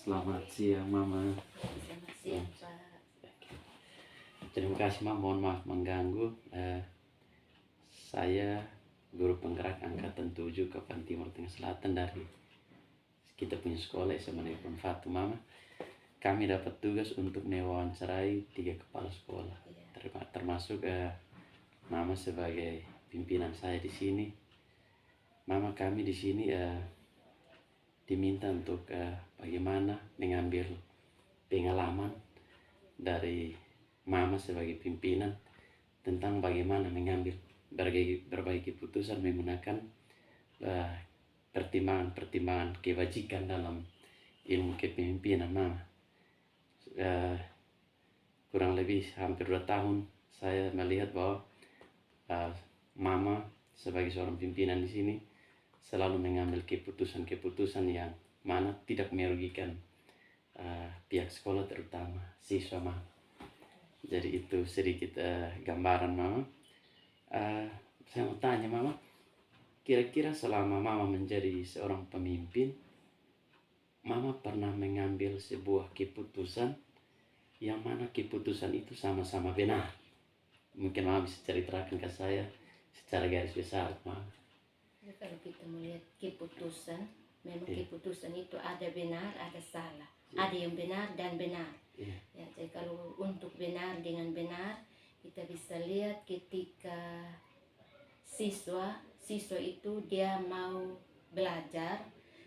Selamat siang, Mama. Selamat siang, Pak. Terima kasih, Mama. Mohon maaf mengganggu. Saya guru penggerak angkatan 7 Kabupaten Timur Tengah Selatan dari kita punya sekolah SMA Negeri Fatu, Mama. Kami dapat tugas untuk mewawancarai 3 kepala sekolah, termasuk Mama sebagai pimpinan saya di sini. Mama, kami di sini diminta untuk bagaimana mengambil pengalaman dari Mama sebagai pimpinan tentang bagaimana mengambil berbagai keputusan menggunakan pertimbangan kebajikan dalam ilmu kepemimpinan, Mama. Kurang lebih hampir 2 tahun saya melihat bahwa Mama sebagai seorang pimpinan di sini selalu mengambil keputusan-keputusan yang mana tidak merugikan pihak sekolah, terutama siswa, Mama. Jadi itu sedikit gambaran, Mama. Saya mau tanya, Mama, kira-kira selama Mama menjadi seorang pemimpin, Mama pernah mengambil sebuah keputusan yang mana keputusan itu sama-sama benar? Mungkin Mama bisa ceritakan ke saya secara garis besar, Mama. Ya, kalau kita melihat keputusan, memang keputusan itu ada benar, ada salah. Ada yang benar dan benar. Ya, jadi kalau untuk benar dengan benar, kita bisa lihat ketika siswa itu dia mau belajar,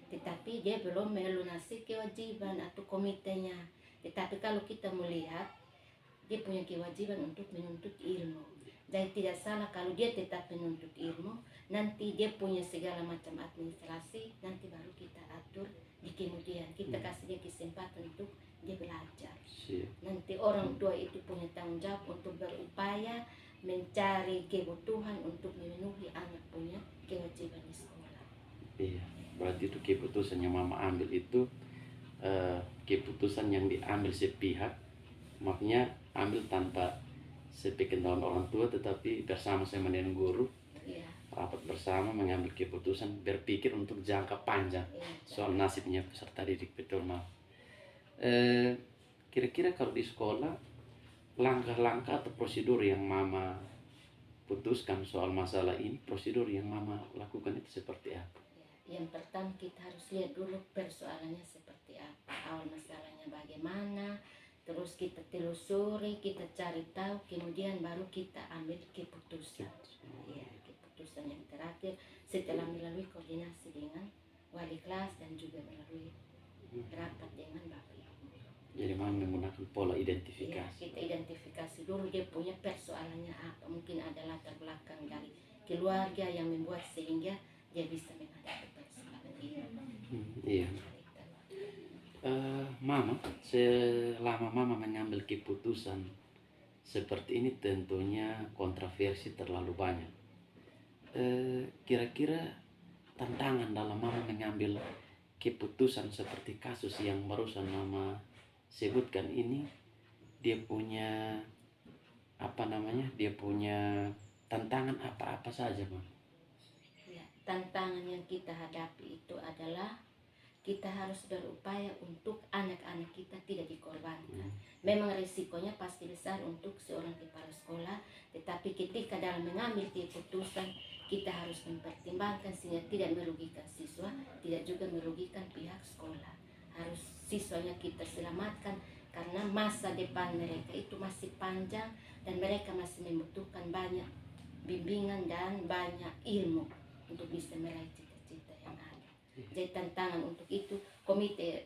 tetapi dia belum melunasi kewajiban atau komitenya. Tetapi kalau kita melihat, dia punya kewajiban untuk menuntut ilmu. Dan tidak salah kalau dia tetap menuntut ilmu, nanti dia punya segala macam administrasi, nanti baru kita atur di kemudian. Kita kasih dia kesempatan untuk dia belajar. Nanti orang tua itu punya tanggung jawab untuk berupaya mencari kebutuhan untuk memenuhi anak punya kewajiban di sekolah. Iya, berarti itu keputusan yang Mama ambil itu keputusan yang diambil sepihak, makanya ambil tanpa sepengetahuan orang tua, tetapi bersama-sama dengan guru, rapat bersama mengambil keputusan, berpikir untuk jangka panjang soal nasibnya peserta didik, betul, Mama. Kira-kira kalau di sekolah, langkah-langkah atau prosedur yang Mama putuskan soal masalah ini, prosedur yang Mama lakukan itu seperti apa? Yang pertama kita harus lihat dulu persoalannya seperti apa, awal masalahnya bagaimana, terus kita telusuri, kita cari tahu, kemudian baru kita ambil keputusan. Ya, keputusan yang terakhir setelah melalui koordinasi dengan wali kelas dan juga melalui rapat dengan Bapak Ibu. Jadi Mama menggunakan pola identifikasi. Ya, kita identifikasi dulu dia punya persoalannya apa, mungkin ada latar belakang dari keluarga yang membuat sehingga dia bisa menghadapi persoalan ini. Iya. Mama, selama Mama mengambil keputusan seperti ini tentunya kontroversi terlalu banyak. Kira-kira tantangan dalam Mama mengambil keputusan seperti kasus yang barusan Mama sebutkan ini, dia punya dia punya tantangan apa-apa saja, Mama? Ya, tantangan yang kita hadapi itu adalah kita harus berupaya untuk anak-anak kita tidak dikorbankan. Memang risikonya pasti besar untuk seorang kepala sekolah, tetapi ketika dalam mengambil keputusan, kita harus mempertimbangkan sehingga tidak merugikan siswa, tidak juga merugikan pihak sekolah. Harus siswanya kita selamatkan, karena masa depan mereka itu masih panjang dan mereka masih membutuhkan banyak bimbingan dan banyak ilmu untuk bisa meraih cita-cita yang ada. Jadi tantangan untuk itu,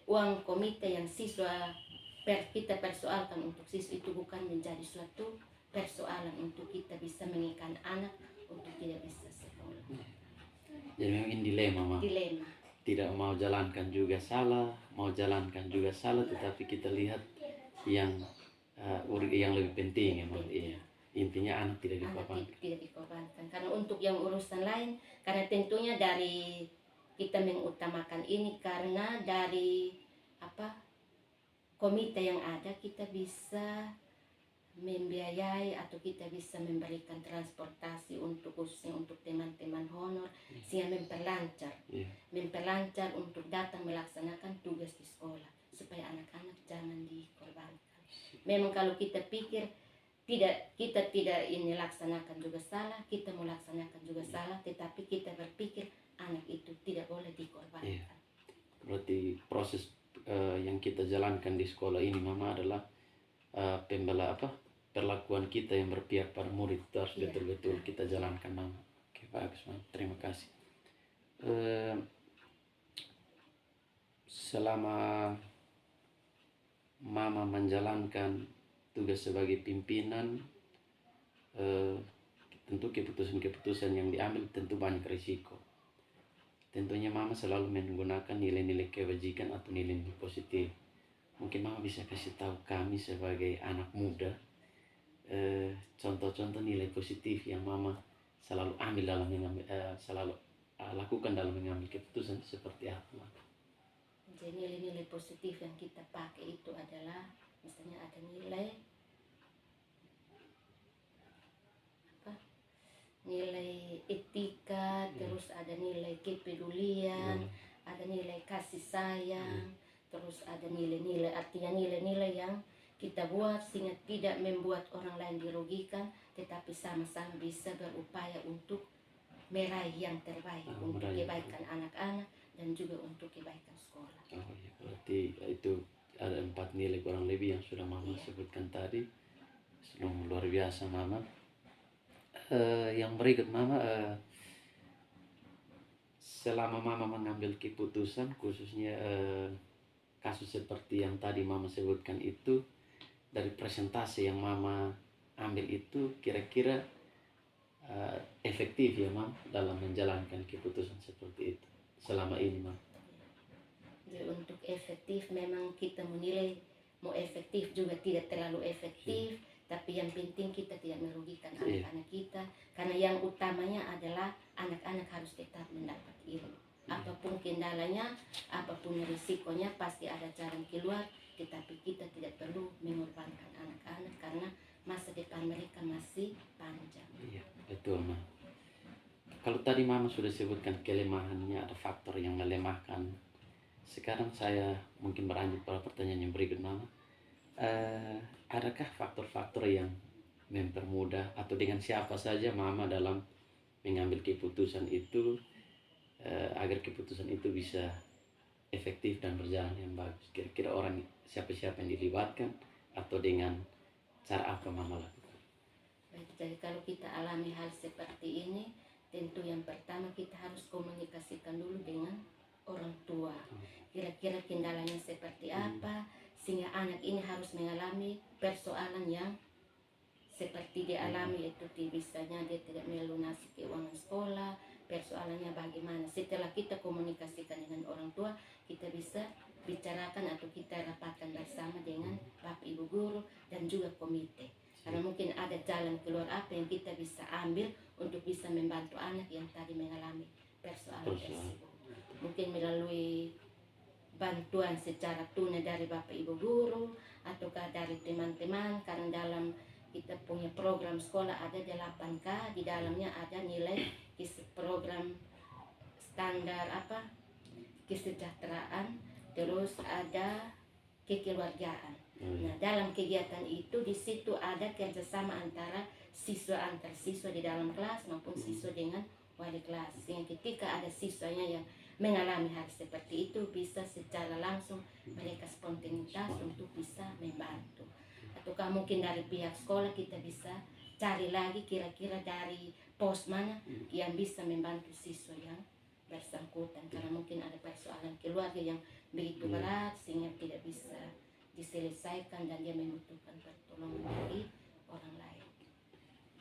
uang komite yang siswa kita persoalkan untuk siswa itu bukan menjadi suatu persoalan untuk kita bisa mengikat anak untuk tidak bisa sekolah. Jadi memang ini dilema. Tidak mau jalankan juga salah, mau jalankan juga salah, tetapi kita lihat yang lebih penting, ya. Intinya anak tidak dikorbankan. Karena untuk yang urusan lain, karena tentunya dari kita mengutamakan ini, karena dari komite yang ada kita bisa membiayai atau kita bisa memberikan transportasi untuk khususnya untuk teman-teman honor, sehingga memperlancar untuk datang melaksanakan tugas di sekolah. memang kalau kita pikir kita tidak ini laksanakan juga salah, kita mau laksanakan juga salah, tetapi kita berpikir anak itu tidak boleh dikorbankan. Iya. Berarti proses yang kita jalankan di sekolah ini Mama adalah perlakuan kita yang berpihak pada murid itu harus Iya. betul-betul kita jalankan Mama. Oke, bagus Mama, terima kasih. Selama Mama menjalankan tugas sebagai pimpinan, tentu keputusan-keputusan yang diambil tentu banyak risiko. Tentunya Mama selalu menggunakan nilai-nilai kebajikan atau nilai-nilai positif. Mungkin Mama bisa kasih tahu kami sebagai anak muda contoh-contoh nilai positif yang Mama selalu ambil dalam mengambil, selalu lakukan dalam mengambil keputusan seperti apa Mama? Jadi nilai-nilai positif yang kita pakai itu adalah misalnya ada nilai nilai etika, terus ada nilai kepedulian, ada nilai kasih sayang, terus ada nilai-nilai, artinya nilai-nilai yang kita buat sehingga tidak membuat orang lain dirugikan, tetapi sama-sama bisa berupaya untuk meraih yang terbaik untuk kebaikan anak-anak dan juga untuk kebaikan sekolah. Oh ya, berarti itu ada 4 nilai kurang lebih yang sudah Mama sebutkan tadi. Luar biasa Mama. Yang berikut Mama, selama Mama mengambil keputusan khususnya kasus seperti yang tadi Mama sebutkan itu, dari presentasi yang Mama ambil itu kira-kira efektif ya Mama dalam menjalankan keputusan seperti itu selama ini Mama? Jadi untuk efektif memang kita menilai mau efektif juga tidak terlalu efektif, tapi yang penting kita tidak merugikan anak-anak kita, karena yang utamanya adalah anak-anak harus tetap mendapat ilmu. Apapun kendalanya, apapun risikonya pasti ada jalan keluar, tetapi kita tidak perlu mengorbankan anak-anak karena masa depan mereka masih panjang. Iya, betul Mama. Kalau tadi Mama sudah sebutkan kelemahannya, ada faktor yang melemahkan. Sekarang saya mungkin berlanjut pada pertanyaan yang berikut Mama. Adakah faktor-faktor yang mempermudah atau dengan siapa saja Mama dalam mengambil keputusan itu agar keputusan itu bisa efektif dan berjalan yang bagus? Kira-kira orang siapa-siapa yang dilibatkan atau dengan cara apa Mama lakukan? Baik, jadi kalau kita alami hal seperti ini, tentu yang pertama kita harus komunikasikan dulu dengan orang tua. Kira-kira kendalanya seperti apa, sehingga anak ini harus mengalami persoalan yang seperti dialami, itu misalnya dia tidak melunasi keuangan sekolah, persoalannya bagaimana. Setelah kita komunikasikan dengan orang tua, kita bisa bicarakan atau kita rapatkan bersama dengan Bapak Ibu guru dan juga komite. Karena mungkin ada jalan keluar apa yang kita bisa ambil untuk bisa membantu anak yang tadi mengalami persoalan tersebut. Mungkin melalui bantuan secara tunai dari Bapak Ibu guru ataukah dari teman-teman, karena dalam kita punya program sekolah ada 8K, di dalamnya ada nilai program standar kesejahteraan, terus ada kekeluargaan. Nah, dalam kegiatan itu di situ ada kerjasama antara siswa antar siswa di dalam kelas maupun siswa dengan wali kelas. Sehingga ketika ada siswanya yang mengalami hal seperti itu, bisa secara langsung mereka spontanitas untuk bisa membantu. Ataukah mungkin dari pihak sekolah kita bisa cari lagi kira-kira dari pos mana yang bisa membantu siswa yang bersangkutan, karena mungkin ada persoalan keluarga yang begitu berat sehingga tidak bisa diselesaikan dan dia membutuhkan pertolongan dari orang lain.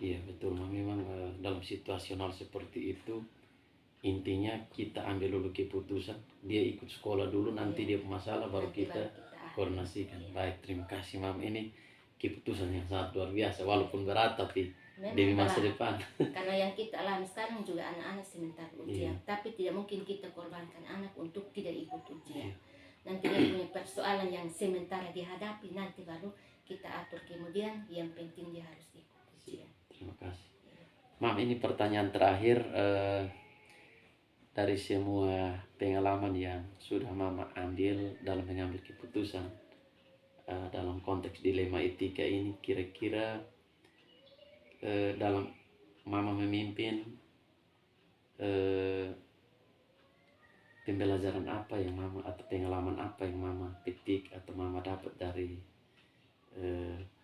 Iya betul, memang dalam situasional seperti itu intinya kita ambil dulu keputusan, dia ikut sekolah dulu, nanti dia masalah baru kita koordinasikan. Baik, terima kasih Mam, ini keputusan yang sangat luar biasa walaupun berat tapi demi masa depan. Karena yang kita alami sekarang juga anak-anak sebentar ujian, tapi tidak mungkin kita korbankan anak untuk tidak ikut ujian. Nanti dia punya persoalan yang sementara dihadapi, nanti baru kita atur kemudian, yang penting dia harus ikut ujian. Terima kasih Mam, ini pertanyaan terakhir. Dari semua pengalaman yang sudah Mama ambil dalam mengambil keputusan, dalam konteks dilema etika ini, kira-kira dalam mama memimpin, pembelajaran apa yang mama atau pengalaman apa yang mama petik atau mama dapat dari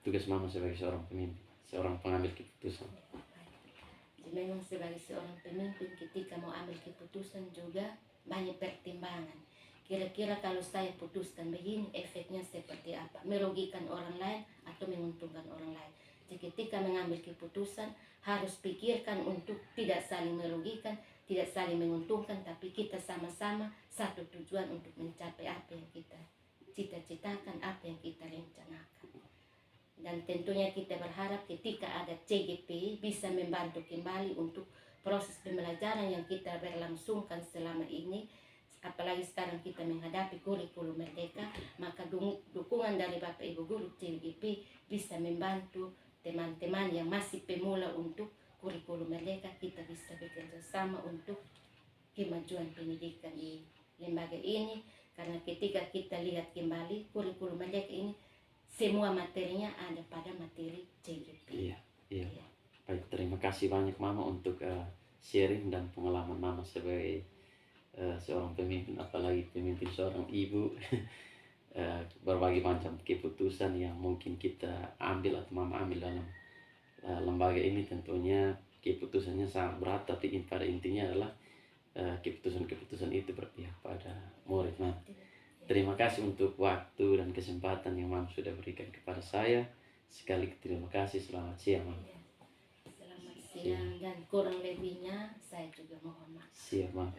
tugas mama sebagai seorang pemimpin, seorang pengambil keputusan? Jadi memang sebagai seorang pemimpin ketika mau ambil keputusan juga banyak pertimbangan. Kira-kira kalau saya putuskan begini, efeknya seperti apa? Merugikan orang lain atau menguntungkan orang lain? Jadi ketika mengambil keputusan harus pikirkan untuk tidak saling merugikan, tidak saling menguntungkan, tapi kita sama-sama satu tujuan untuk mencapai apa yang kita cita-citakan, apa yang kita rencanakan. Dan tentunya kita berharap ketika ada CGP bisa membantu kembali untuk proses pembelajaran yang kita berlangsungkan selama ini. Apalagi sekarang kita menghadapi kurikulum merdeka, maka dukungan dari Bapak Ibu Guru CGP bisa membantu teman-teman yang masih pemula untuk kurikulum merdeka. Kita bisa bekerja sama untuk kemajuan pendidikan di lembaga ini, karena ketika kita lihat kembali kurikulum merdeka ini semua materinya ada pada materi CGP. Iya. Baik, terima kasih banyak Mama untuk sharing dan pengalaman Mama sebagai seorang pemimpin, apalagi pemimpin seorang ibu. Berbagai macam keputusan yang mungkin kita ambil atau Mama ambil dalam lembaga ini, tentunya keputusannya sangat berat, tapi pada intinya adalah keputusan-keputusan itu berpihak pada murid Mama. Terima kasih untuk waktu dan kesempatan yang Mama sudah berikan kepada saya. Sekali terima kasih. Selamat siang Mama. Selamat siang, dan kurang lebihnya saya juga mohon maaf. Siap Mama.